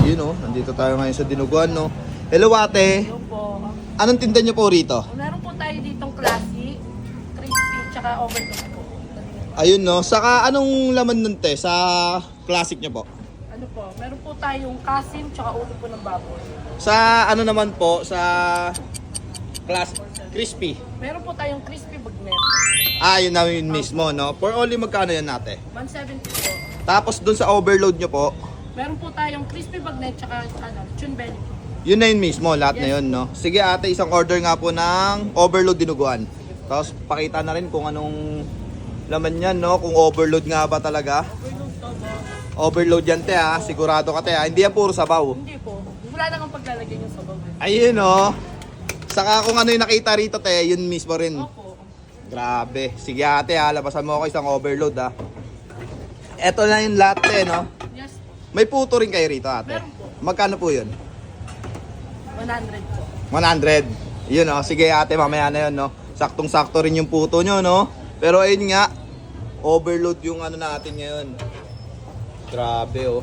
Yun oh, nandito tayo ngayon sa dinuguan no. Hello ate. Hello po. Anong tinda nyo po rito? Meron po tayo ditong classic, crispy, tsaka overdose po. Ayun no. Saka anong laman nun te sa classic nyo po? Ano po, meron po tayong kasim, tsaka ulo po ng baboy. Sa ano naman po sa classic crispy. Meron po tayong crispy bagnet, Ah, yun na yun mismo no. For only magkano yan ate? 170 po. Tapos dun sa overload nyo po, Meron po tayong crispy bagnet, tsaka chun belly po. yun na yun mismo, lahat na yun, no? Sige ate, isang order nga po ng overload dinuguan. Tapos pakita na rin kung anong laman yan, no? Kung overload nga ba talaga. Overload to po. Overload yan, te, ha? Sigurado ka, te, ha? Hindi yan puro sabaw. Hindi po. Wala na kang paglalagyan yung sabaw. Ayun, no? Saka kung ano yung nakita rito, te, yun mismo rin. Opo. Grabe. Sige ate, ha? Labasan mo ako isang overload, ha? Eto na yung lahat, te, no? Yes po. May puto rin kayo rito, ate. Meron po. Magkano po yun? 100 po. 100. Yun oh, sige ate, mamaya na yun no. Saktong-sakto rin yung puto nyo no. Pero ayun nga, overload yung ano natin ngayon. Grabe oh.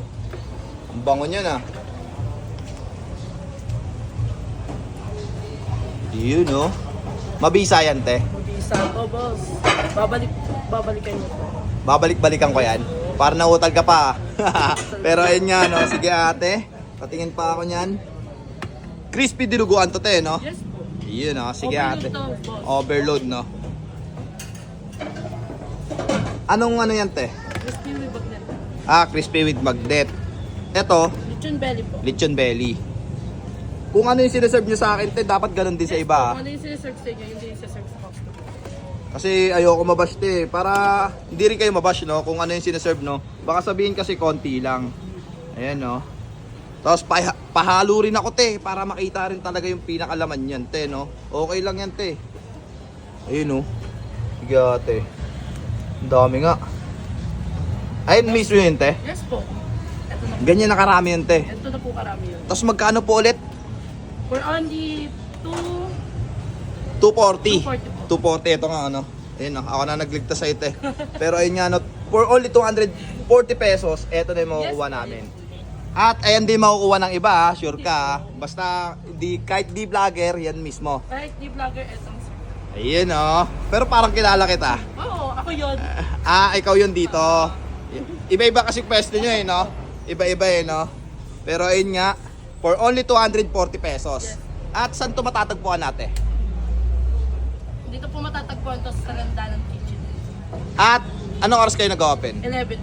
Ang bango niyan ah. Yun oh. Mabisa yan te. Mabisa po, boss. Babalikan niyo po. Babalik-balikan ko yan. Para nautag ka pa ah. Pero ayun nga no, sige ate. Patingin pa ako niyan. Crispy dinuguan to te no. Yes po. Yun oh, sige Overload ate. to, boss. Overload no. Anong ano yan te? Crispy with bagnet. Ah, crispy with magnet. Ito, Chun belly po. lechon belly. Kung ano yung sinaserve nyo sa akin te, dapat ganun din sa iba. Kung ano yung sinaserve sa inyo, hindi yung sinaserve sa customer. Kasi ayoko mabash te, para hindi rin kayo mabash no, kung ano yung sinaserve no. Baka sabihin kasi konti lang. Ayan no. Tapos pahalo rin ako te, para makita rin talaga yung pinakalaman yan te no. Okay lang yan te. Ayun no. Sige ate. Ang dami nga. Ayun mismo yun te. Yes po. Ito na po. Ganyan na karami yun te. Ito na po karami yun. Tapos magkano po ulit? For only 240. 240 240 ito nga ano. Ayun ako na nagligtas sa ite. Pero ayun nga no, for only 240 pesos, ito na yung makukuha namin. At ayan din makukuha ng iba, ha? Sure ka. Ha? Basta kahit di vlogger, yan mismo. Kahit di vlogger, etong sir. Ayun oh. Pero parang kilala kita. Oo, ako yun. Ikaw yun dito. Iba-iba kasi pwesto nyo eh, no? Iba-iba eh, no? Pero ayun nga, for only 240 pesos. At saan ito matatagpuan natin? Dito po matatagpuan to sa Landanan Kitchen. At anong oras kayo nag-open? 11.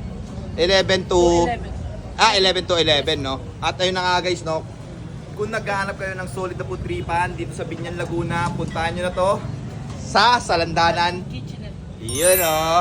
11 to... 11. 11 to 11, no? At ayun na nga guys, no? Kung naghahanap kayo ng solid na putripan dito sa Binyan, Laguna, puntahan nyo na to sa Salandanan. Kitchen. Yun, oh.